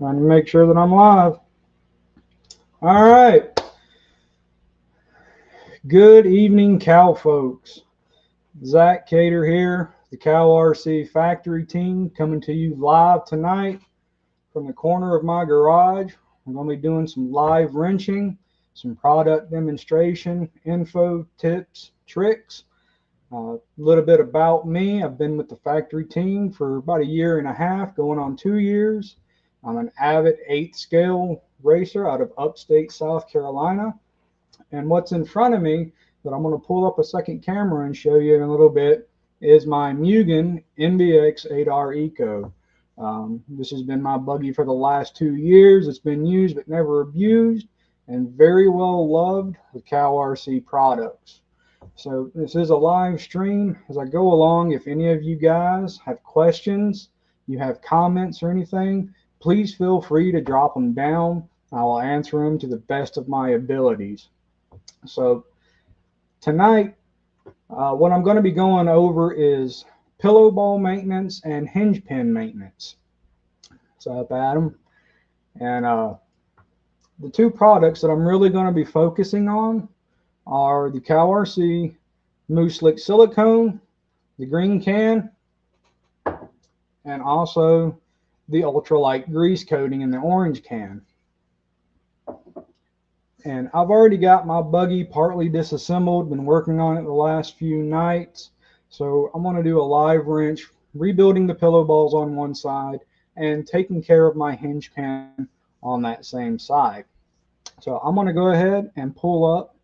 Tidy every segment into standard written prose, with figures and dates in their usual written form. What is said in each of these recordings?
Trying to make sure that I'm live. All right. Good evening, cow folks. Zach Cater here, the CowRC factory team, coming to you live tonight from the corner of my garage. I'm going to be doing some live wrenching, some product demonstration, info, tips, tricks. A little bit about me. I've been with the factory team for about 1.5 years, going on 2 years. I'm an avid 8th scale racer out of upstate South Carolina. And what's in front of me that I'm going to pull up a second camera and show you in a little bit is my Mugen NBX 8R Eco. This has been my buggy for the last 2 years. It's been used but never abused and very well loved with CowRC products. So this is a live stream. As I go along, if any of you guys have questions, you have comments or anything, please feel free to drop them down. I will answer them to the best of my abilities. So tonight, what I'm going to be going over is pillow ball maintenance and hinge pin maintenance. What's up, Adam? And the two products that I'm really going to be focusing on are the CowRC Mousse Slick Silicone, the green can, and also the ultralight grease coating in the orange can. And I've already got my buggy partly disassembled, been working on it the last few nights. So I'm going to do a live wrench, rebuilding the pillow balls on one side and taking care of my hinge pin on that same side. So I'm going to go ahead and pull up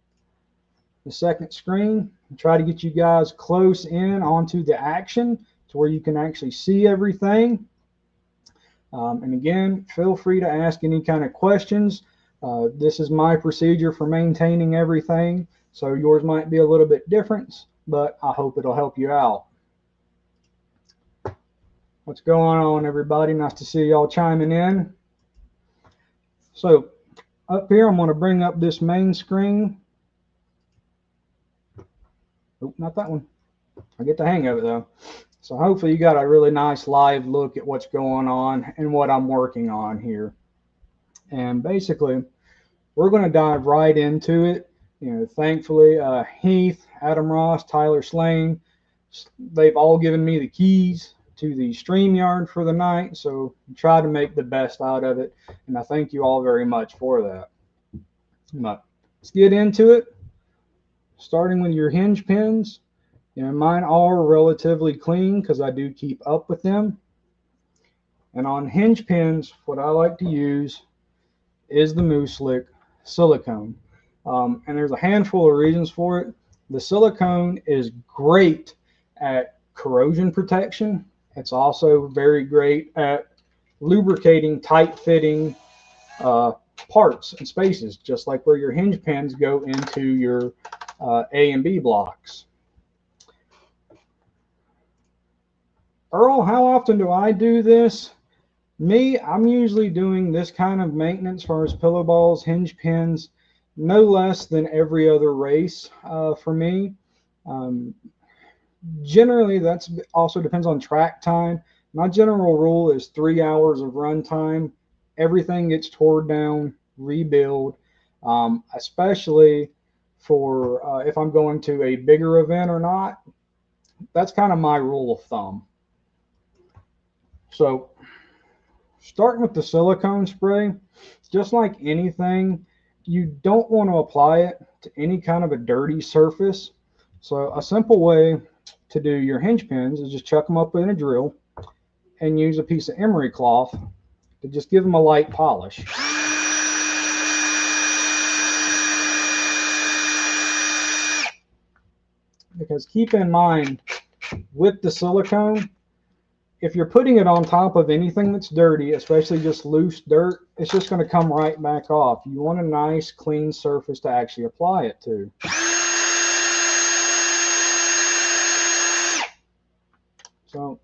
the second screen and try to get you guys close in onto the action to where you can actually see everything. And again, feel free to ask any kind of questions. This is my procedure for maintaining everything, so yours might be a little bit different, but I hope it'll help you out. What's going on, everybody? Nice to see y'all chiming in. So up here, I'm going to bring up this main screen. Oh, not that one. I get the hang of it though. So hopefully you got a really nice live look at what's going on and what I'm working on here. And basically, we're going to dive right into it. You know, thankfully, Heath, Adam Ross, Tyler Slane, they've all given me the keys to the StreamYard for the night. So try to make the best out of it. And I thank you all very much for that. But let's get into it. Starting with your hinge pins. You know, mine are relatively clean because I do keep up with them. And on hinge pins, what I like to use is the Mousse Slick Silicone. And there's a handful of reasons for it. The silicone is great at corrosion protection. It's also very great at lubricating tight-fitting parts and spaces, just like where your hinge pins go into your A and B blocks. Earl, how often do I do this? Me, I'm usually doing this kind of maintenance as far as pillow balls, hinge pins, no less than every other race for me. Generally, that's also depends on track time. My general rule is 3 hours of run time. Everything gets torn down, rebuild, especially for if I'm going to a bigger event or not. That's kind of my rule of thumb. So starting with the silicone spray, just like anything, you don't want to apply it to any kind of a dirty surface. So a simple way to do your hinge pins is just chuck them up in a drill and use a piece of emery cloth to just give them a light polish. Because keep in mind, with the silicone, if you're putting it on top of anything that's dirty, especially just loose dirt, it's just going to come right back off. You want a nice, clean surface to actually apply it to. So,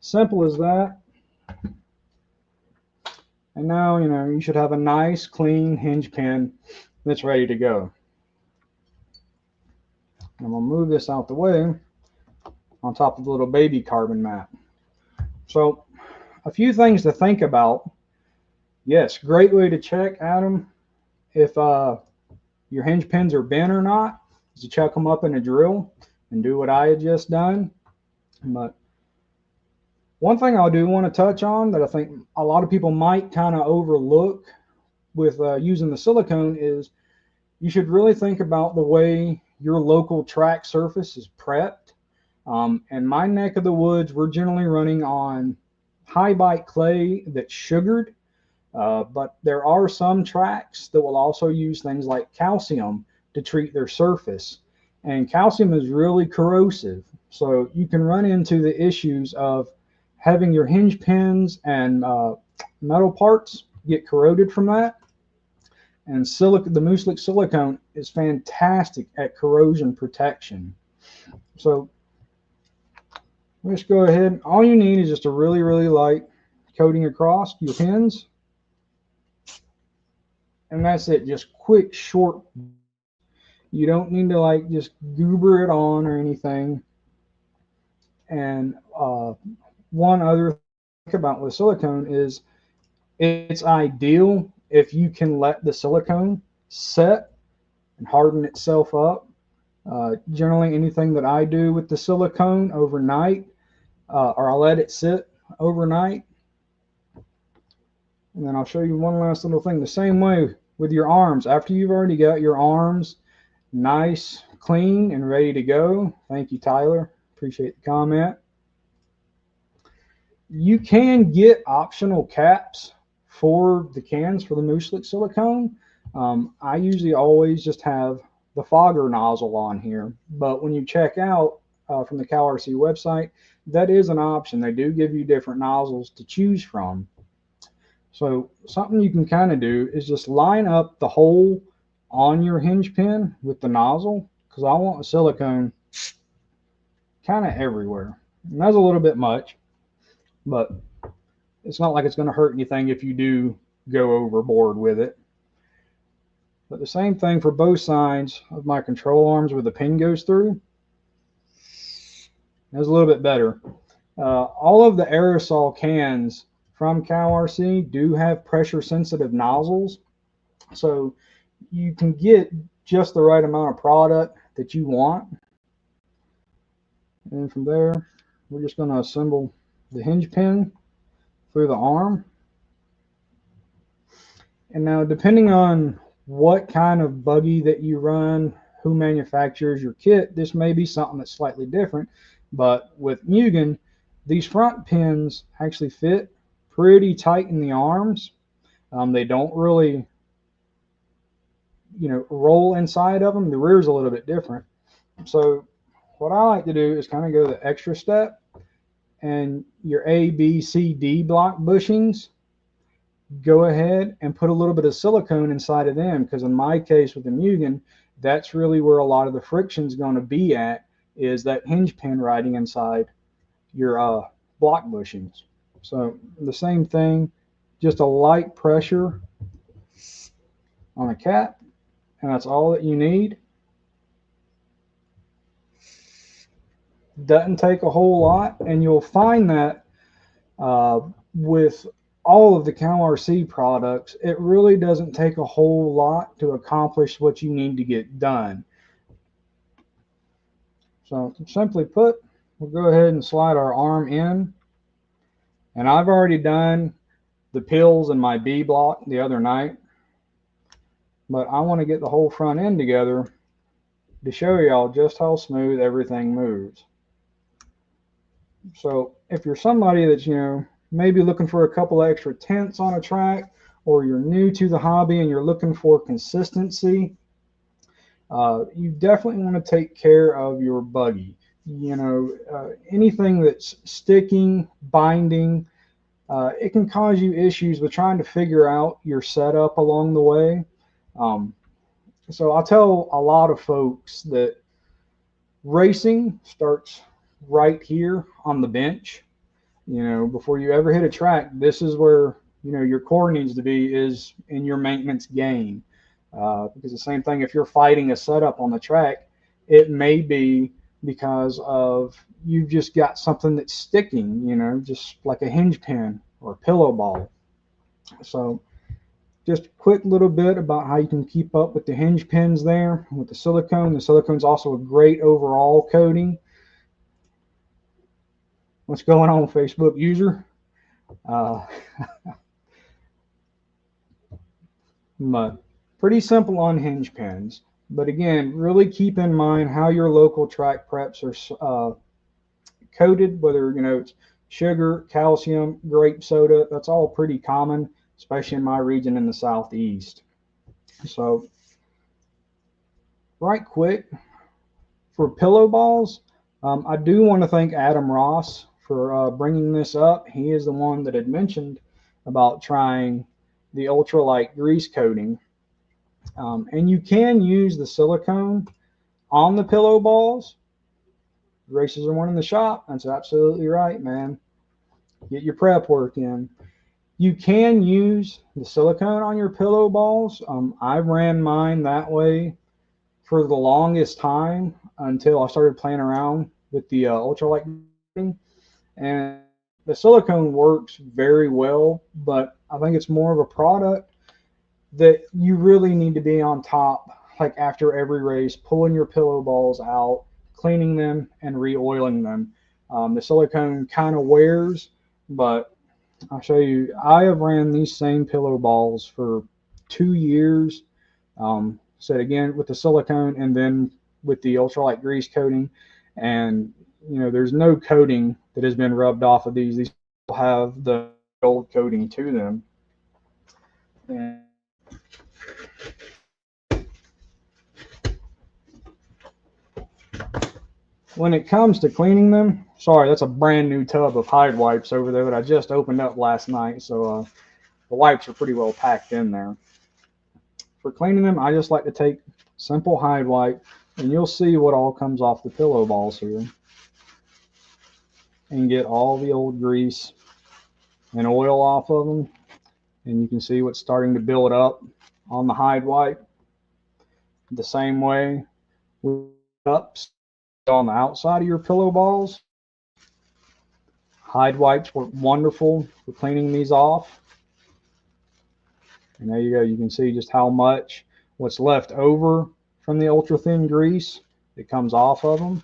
simple as that. And now, you know, you should have a nice, clean hinge pin that's ready to go. I'm going to move this out the way on top of the little baby carbon mat. So a few things to think about. Yes, great way to check, Adam, if your hinge pins are bent or not, is to check them up in a drill and do what I had just done. But one thing I do want to touch on that I think a lot of people might kind of overlook with using the silicone is you should really think about the way your local track surface is prepped. In my neck of the woods, we're generally running on high bite clay that's sugared, but there are some tracks that will also use things like calcium to treat their surface. And calcium is really corrosive, so you can run into the issues of having your hinge pins and metal parts get corroded from that. And the Moose-Lick silicone is fantastic at corrosion protection. So let's go ahead. All you need is just a really, really light coating across your pins. And that's it. Just quick, short. You don't need to like just goober it on or anything. And one other thing about with silicone is it's ideal if you can let the silicone set and harden itself up. Generally, anything that I do with the silicone overnight, or I'll let it sit overnight. And then I'll show you one last little thing. The same way with your arms. After you've already got your arms nice, clean, and ready to go. Thank you, Tyler. Appreciate the comment. You can get optional caps for the cans for the Moose-Lick silicone. I usually always just have the fogger nozzle on here, but when you check out from the CowRC website, that is an option. They do give you different nozzles to choose from. So something you can kind of do is just line up the hole on your hinge pin with the nozzle, because I want the silicone kind of everywhere. And that's a little bit much, but it's not like it's going to hurt anything if you do go overboard with it. But the same thing for both sides of my control arms where the pin goes through. That's a little bit better. All of the aerosol cans from CowRC do have pressure sensitive nozzles, so you can get just the right amount of product that you want. And from there, we're just going to assemble the hinge pin through the arm. And now, depending on what kind of buggy that you run, who manufactures your kit, this may be something that's slightly different. But with Mugen, these front pins actually fit pretty tight in the arms. They don't really, roll inside of them. The rear's a little bit different. So what I like to do is kind of go the extra step, and your A, B, C, D block bushings, go ahead and put a little bit of silicone inside of them, because in my case with the Mugen, that's really where a lot of the friction is going to be at, is that hinge pin riding inside your block bushings. So the same thing, just a light pressure on a cap, and that's all that you need. Doesn't take a whole lot, and you'll find that with all of the CowRC products, it really doesn't take a whole lot to accomplish what you need to get done. So simply put, we'll go ahead and slide our arm in. And I've already done the pills in my B block the other night, but I want to get the whole front end together to show y'all just how smooth everything moves. So if you're somebody that's, maybe looking for a couple extra tenths on a track, or you're new to the hobby and you're looking for consistency, you definitely want to take care of your buggy. Anything that's sticking, binding, it can cause you issues with trying to figure out your setup along the way. So I'll tell a lot of folks that racing starts right here on the bench. Before you ever hit a track, this is where your core needs to be, is in your maintenance game. Because the same thing, if you're fighting a setup on the track, it may be because of you've just got something that's sticking, just like a hinge pin or pillow ball. So just a quick little bit about how you can keep up with the hinge pins there with the silicone. The silicone is also a great overall coating. What's going on, Facebook user? But pretty simple on hinge pins. But again, really keep in mind how your local track preps are coated, whether it's sugar, calcium, grape soda. That's all pretty common, especially in my region in the southeast. So right quick, for pillow balls, I do want to thank Adam Ross for bringing this up. He is the one that had mentioned about trying the ultralight grease coating. And you can use the silicone on the pillow balls. Races are won in the shop. That's absolutely right, man. Get your prep work in. You can use the silicone on your pillow balls. I ran mine that way for the longest time until I started playing around with the ultralight, and the silicone works very well, but I think it's more of a product that you really need to be on top, like after every race, pulling your pillow balls out, cleaning them, and re-oiling them. The silicone kind of wears, but I'll show you. I have ran these same pillow balls for 2 years. So again, with the silicone and then with the ultralight grease coating, and there's no coating that has been rubbed off of these. These have the gold coating to them. And when it comes to cleaning them, sorry, that's a brand new tub of Hide wipes over there that I just opened up last night, so the wipes are pretty well packed in there. For cleaning them, I just like to take simple Hide wipe, and you'll see what all comes off the pillow balls here, and get all the old grease and oil off of them. And you can see what's starting to build up on the Hide wipe. The same way with cups on the outside of your pillow balls. Hide wipes work wonderful for cleaning these off. And there you go. You can see just how much what's left over from the ultra thin grease that comes off of them.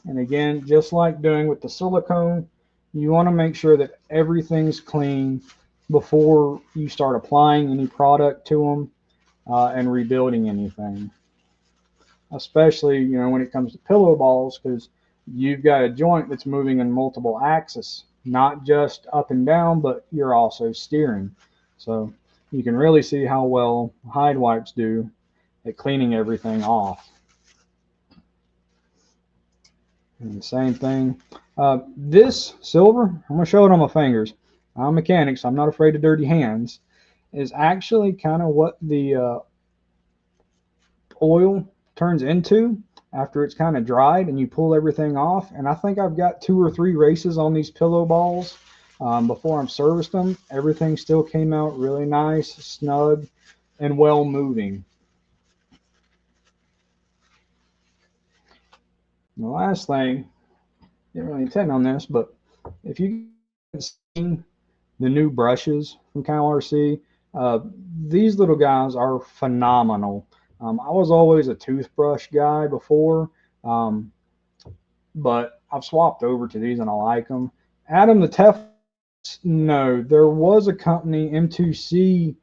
And again, just like doing with the silicone, you want to make sure that everything's clean before you start applying any product to them and rebuilding anything. Especially, when it comes to pillow balls, because you've got a joint that's moving in multiple axes, not just up and down, but you're also steering. So you can really see how well Hide wipes do at cleaning everything off. And same thing. This silver, I'm going to show it on my fingers. I'm a mechanic, so I'm not afraid of dirty hands. Is actually kind of what the oil turns into after it's kind of dried and you pull everything off. And I think I've got 2 or 3 races on these pillow balls before I've serviced them. Everything still came out really nice, snug, and well moving. And the last thing, didn't really intend on this, but if you haven't seen the new brushes from CowRC, these little guys are phenomenal. I was always a toothbrush guy before, but I've swapped over to these and I like them. Adam, the Teflon, no, there was a company, M2C,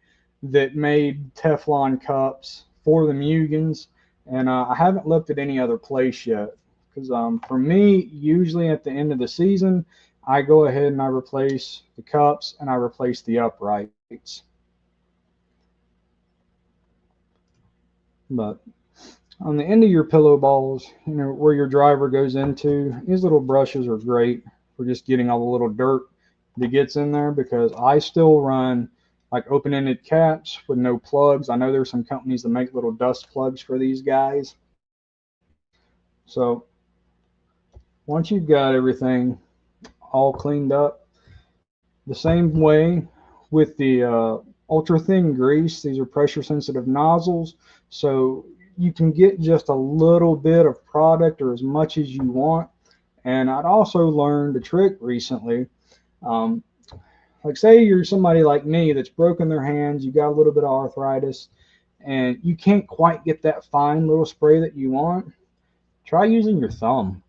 that made Teflon cups for the Mugans, and I haven't looked at any other place yet. Because for me, usually at the end of the season, I go ahead and I replace the cups and I replace the uprights. But on the end of your pillow balls, where your driver goes into, these little brushes are great for just getting all the little dirt that gets in there, because I still run like open-ended caps with no plugs. I know there's some companies that make little dust plugs for these guys. So once you've got everything all cleaned up, the same way with the ultra thin grease, these are pressure sensitive nozzles, so you can get just a little bit of product or as much as you want. And I'd also learned a trick recently Um, like say you're somebody like me that's broken their hands, you got a little bit of arthritis, and you can't quite get that fine little spray that you want, try using your thumb.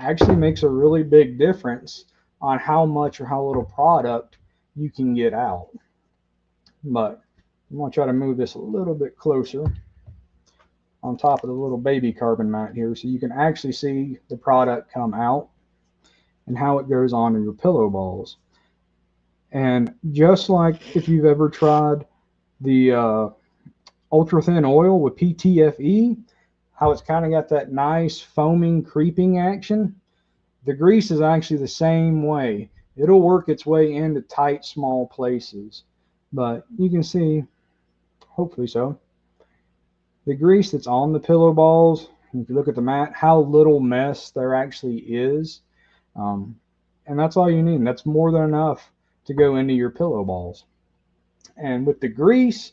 Actually makes a really big difference on how much or how little product you can get out. But I'm going to try to move this a little bit closer on top of the little baby carbon mat here so you can actually see the product come out and how it goes on in your pillow balls. And just like if you've ever tried the ultra thin oil with PTFE, how it's kind of got that nice foaming creeping action, the grease is actually the same way. It'll work its way into tight, small places. But you can see, hopefully so, the grease that's on the pillow balls, if you look at the mat, how little mess there actually is. And that's all you need. That's more than enough to go into your pillow balls. And with the grease,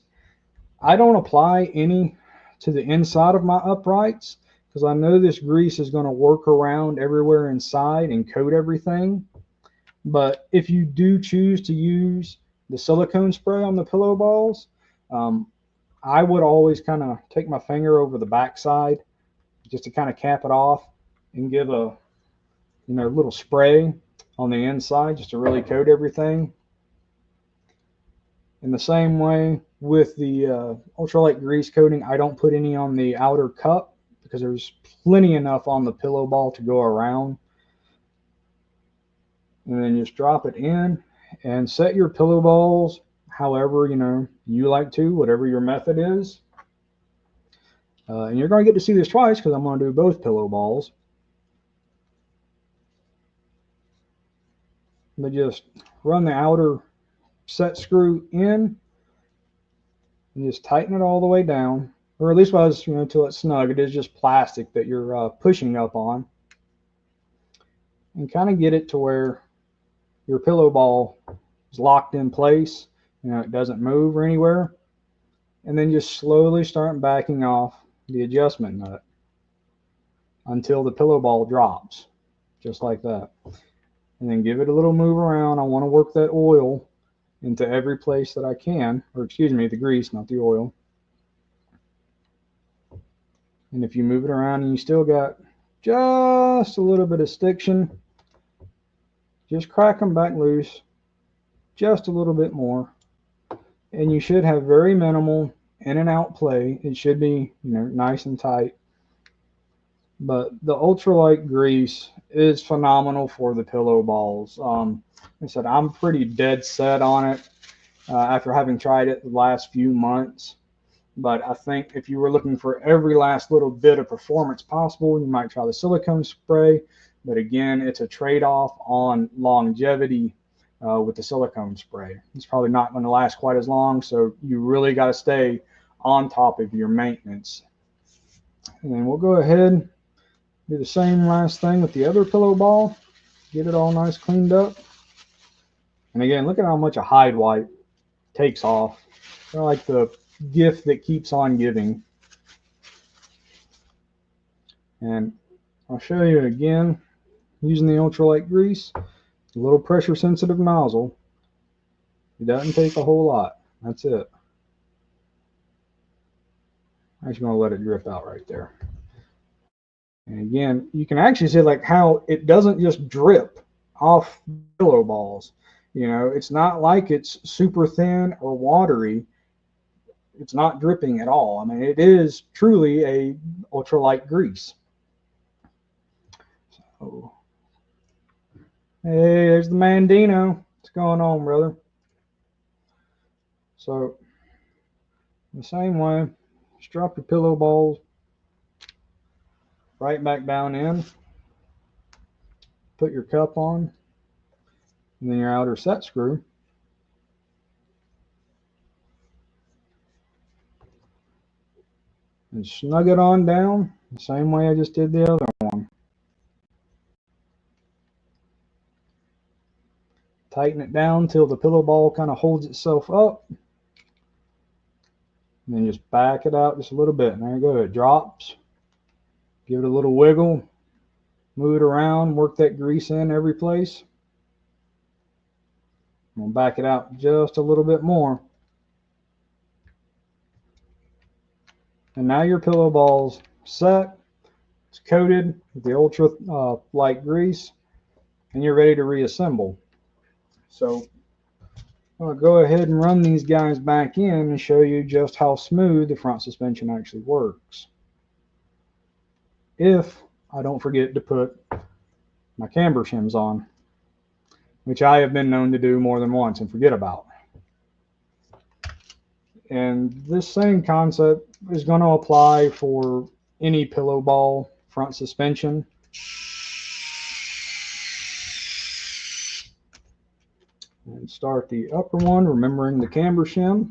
I don't apply any to the inside of my uprights because I know this grease is going to work around everywhere inside and coat everything. But if you do choose to use the silicone spray on the pillow balls, I would always kind of take my finger over the backside just to kind of cap it off and give a little spray on the inside just to really coat everything. In the same way with the ultralight grease coating, I don't put any on the outer cup because there's plenty enough on the pillow ball to go around. And then just drop it in and set your pillow balls however you like to, whatever your method is. And you're going to get to see this twice because I'm going to do both pillow balls. But just run the outer set screw in and just tighten it all the way down, or at least was till it's snug. It is just plastic that you're pushing up on, and kind of get it to where your pillow ball is locked in place. It doesn't move or anywhere, and then just slowly start backing off the adjustment nut until the pillow ball drops, just like that. And then give it a little move around. I want to work that oil into every place that I can, or excuse me, the grease, not the oil. And if you move it around and you still got just a little bit of stiction, just crack them back loose just a little bit more, and you should have very minimal in and out play. It should be nice and tight. But the ultralight grease is phenomenal for the pillow balls. Like I said, I'm pretty dead set on it after having tried it the last few months. But I think if you were looking for every last little bit of performance possible, you might try the silicone spray. But again, it's a trade-off on longevity with the silicone spray. It's probably not going to last quite as long, so you really got to stay on top of your maintenance. And then we'll go ahead, do the same last thing with the other pillow ball. Get it all nice cleaned up. And again, look at how much a hide wipe takes off. They're like the gift that keeps on giving. And I'll show you again using the ultralight grease. A little pressure sensitive nozzle. It doesn't take a whole lot. That's it. I'm just going to let it drift out right there. And again, you can actually see like how it doesn't just drip off pillow balls. It's not like it's super thin or watery. It's not dripping at all. I mean, it is truly a ultralight grease. So, hey, there's the Mandino. What's going on, brother? So, the same way, just drop your pillow balls right back down in. Put your cup on, and then your outer set screw. And snug it on down the same way I just did the other one. Tighten it down till the pillow ball kind of holds itself up. And then just back it out just a little bit. And there you go. It drops. Give it a little wiggle. Move it around. Work that grease in every place. I'm going to back it out just a little bit more. And now your pillow ball's set. It's coated with the ultra light grease, and you're ready to reassemble. So I'm going to go ahead and run these guys back in and show you just how smooth the front suspension actually works. If I don't forget to put my camber shims on, which I have been known to do more than once and forget about. And this same concept is going to apply for any pillow ball front suspension. And start the upper one, remembering the camber shim.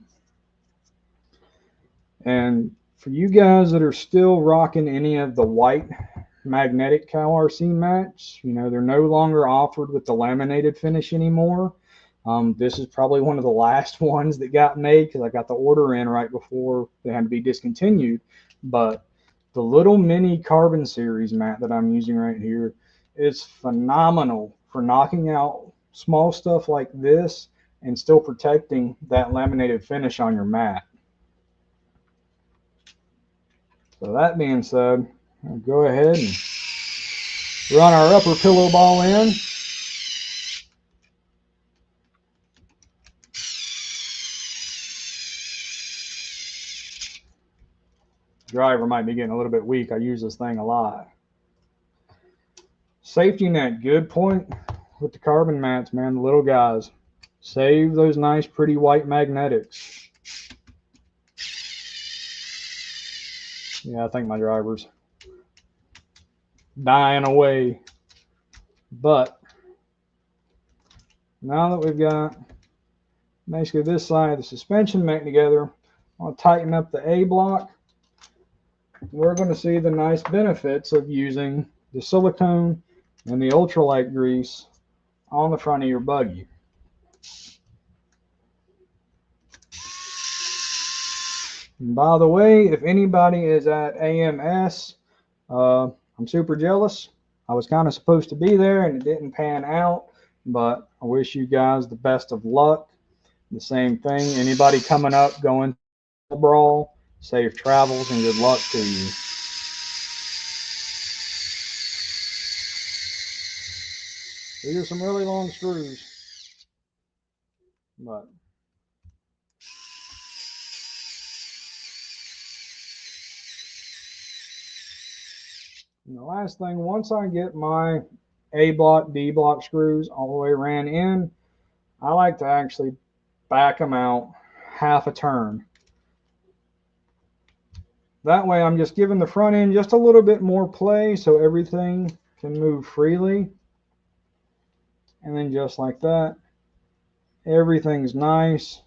And for you guys that are still rocking any of the white magnetic CowRC mats, you know, they're no longer offered with the laminated finish anymore. This is probably one of the last ones that got made because I got the order in right before they had to be discontinued. But the little mini carbon series mat that I'm using right here is phenomenal for knocking out small stuff like this and still protecting that laminated finish on your mat. So that being said, I'll go ahead and run our upper pillow ball in. Driver might be getting a little bit weak. I use this thing a lot. Safety net, good point with the carbon mats, man. The little guys. Save those nice, pretty white magnetics. Yeah, I think my driver's dying away. But now that we've got basically this side of the suspension made together, I'll tighten up the A block. We're going to see the nice benefits of using the silicone and the ultralight grease on the front of your buggy. And by the way, if anybody is at AMS, I'm super jealous. I was kind of supposed to be there and it didn't pan out, but I wish you guys the best of luck. The same thing, anybody coming up going to brawl, safe travels and good luck to you. These are some really long screws, but and the last thing, once I get my A block, B block screws all the way ran in, I like to actually back them out half a turn. That way I'm just giving the front end just a little bit more play so everything can move freely. And then just like that, everything's nice,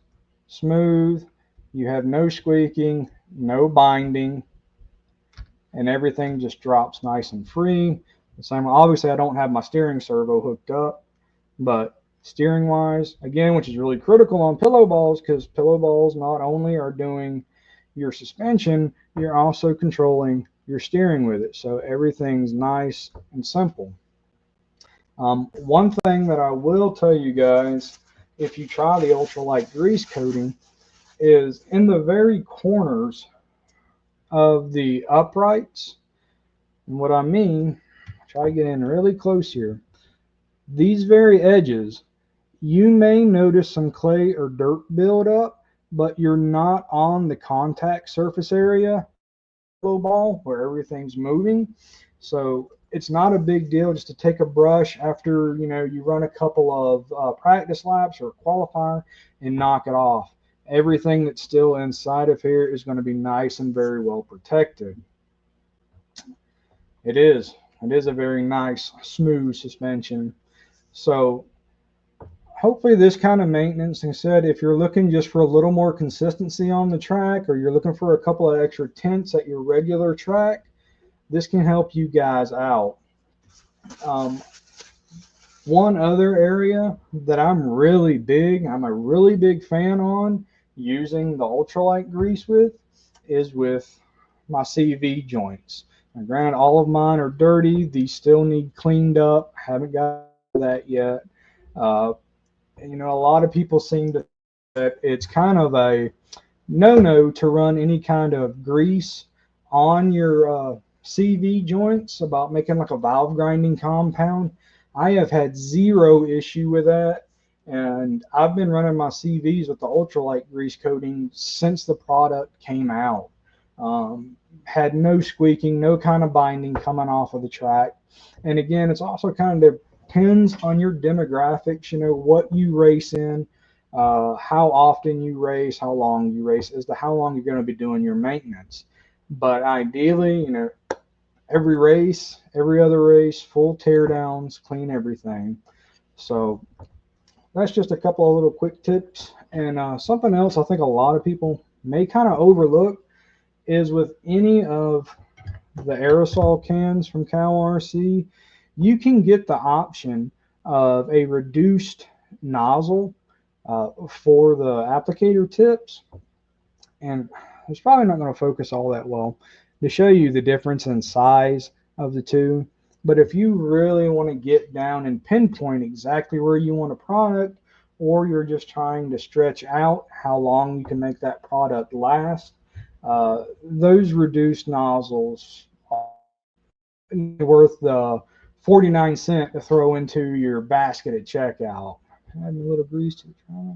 smooth. You have no squeaking, no binding, and everything just drops nice and free. The same, obviously I don't have my steering servo hooked up, but steering wise, again, which is really critical on pillow balls, because pillow balls not only are doing your suspension, you're also controlling your steering with it. So everything's nice and simple. One thing that I will tell you guys, if you try the ultralight grease coating, is in the very corners of the uprights. And what I mean, try to get in really close here. These very edges, you may notice some clay or dirt buildup, but you're not on the contact surface area ball where everything's moving. So it's not a big deal just to take a brush after you run a couple of practice laps or qualifier and knock it off. Everything that's still inside of here is going to be nice and very well protected. It is a very nice smooth suspension. So hopefully this kind of maintenance, like I said, if you're looking just for a little more consistency on the track, or you're looking for a couple of extra tenths at your regular track, this can help you guys out. One other area that I'm a really big fan on using the ultralight grease with is with my CV joints. Now, granted, all of mine are dirty. These still need cleaned up. Haven't got that yet. You know, a lot of people seem to think that it's kind of a no-no to run any kind of grease on your CV joints about making like a valve grinding compound. I have had zero issue with that, and I've been running my CVs with the ultralight grease coating since the product came out. Had no squeaking, no kind of binding coming off of the track. And again, it's also kind of depends on your demographics, you know, what you race in, how often you race, how long you race, as to how long you're going to be doing your maintenance. But ideally, you know, every race, every other race, full teardowns, clean everything. So that's just a couple of little quick tips. And something else I think a lot of people may kind of overlook is with any of the aerosol cans from CowRC, you can get the option of a reduced nozzle for the applicator tips. And it's probably not going to focus all that well to show you the difference in size of the two. But if you really want to get down and pinpoint exactly where you want a product, or you're just trying to stretch out how long you can make that product last, those reduced nozzles are worth the 49 cents to throw into your basket at checkout. Adding a little grease to the try.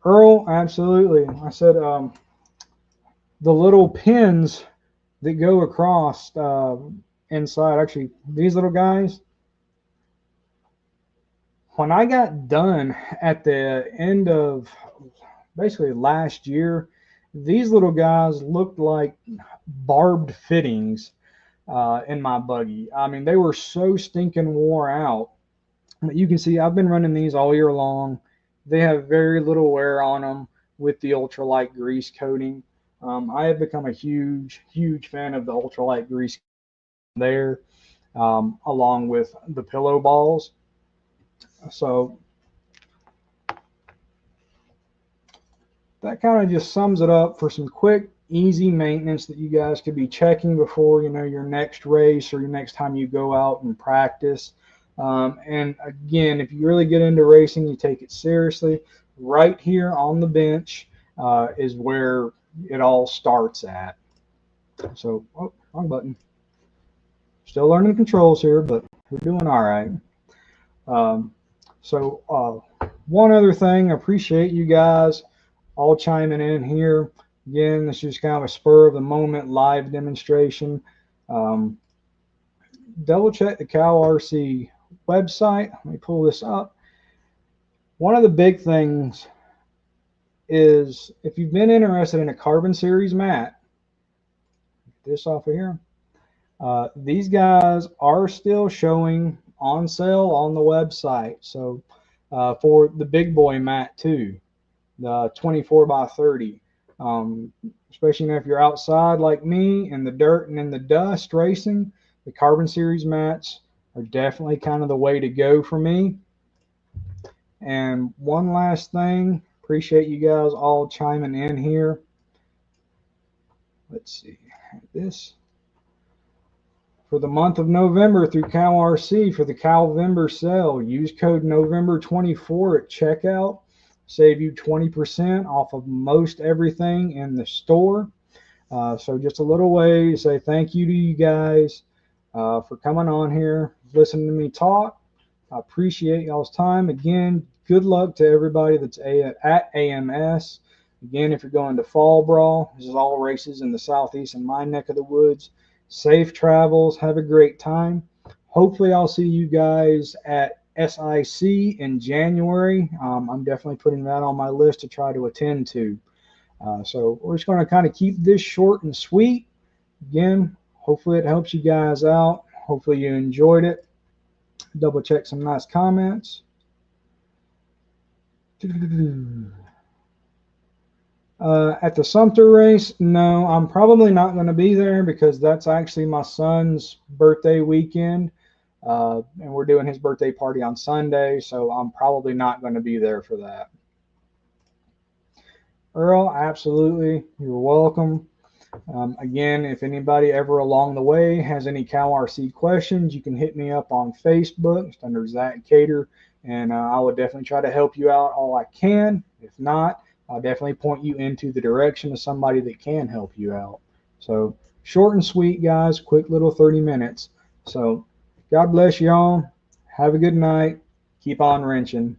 Earl, absolutely. I said the little pins that go across inside, actually, these little guys. When I got done at the end of basically last year, these little guys looked like barbed fittings in my buggy. I mean, they were so stinking wore out. But you can see I've been running these all year long. They have very little wear on them with the ultralight grease coating. I have become a huge, huge fan of the ultralight grease there, along with the pillow balls. So that kind of just sums it up for some quick, easy maintenance that you guys could be checking before, you know, your next race or your next time you go out and practice. And again, if you really get into racing, you take it seriously. Right here on the bench is where it all starts at. So, oh, wrong button. Still learning the controls here, but we're doing all right. One other thing, I appreciate you guys all chiming in here. Again, this is kind of a spur of the moment live demonstration. Double check the CowRC website. Let me pull this up. One of the big things is if you've been interested in a carbon series mat, get this off of here. These guys are still showing on sale on the website. So for the big boy mat too, the 24 by 30. Especially if you're outside like me in the dirt and in the dust racing, the carbon series mats are definitely kind of the way to go for me. And one last thing, appreciate you guys all chiming in here. Let's see this. For the month of November through CowRC for the Calvember sale, use code November24 at checkout. Save you 20% off of most everything in the store. So just a little way to say thank you to you guys for coming on here, listening to me talk. I appreciate y'all's time. Again, good luck to everybody that's at AMS. Again, if you're going to Fall Brawl, this is all races in the southeast in my neck of the woods. Safe travels. Have a great time. Hopefully, I'll see you guys at SIC in January. I'm definitely putting that on my list to try to attend to. So we're just going to kind of keep this short and sweet. Again, hopefully it helps you guys out. Hopefully you enjoyed it. Double check some nice comments. At the Sumter race, no, I'm probably not going to be there because that's actually my son's birthday weekend. And we're doing his birthday party on Sunday, so I'm probably not going to be there for that. Earl, absolutely. You're welcome. Again, if anybody ever along the way has any CowRC questions, you can hit me up on Facebook under Zack Cater, and I will definitely try to help you out all I can. If not, I'll definitely point you into the direction of somebody that can help you out. So short and sweet, guys. Quick little 30 minutes. So God bless y'all. Have a good night. Keep on wrenching.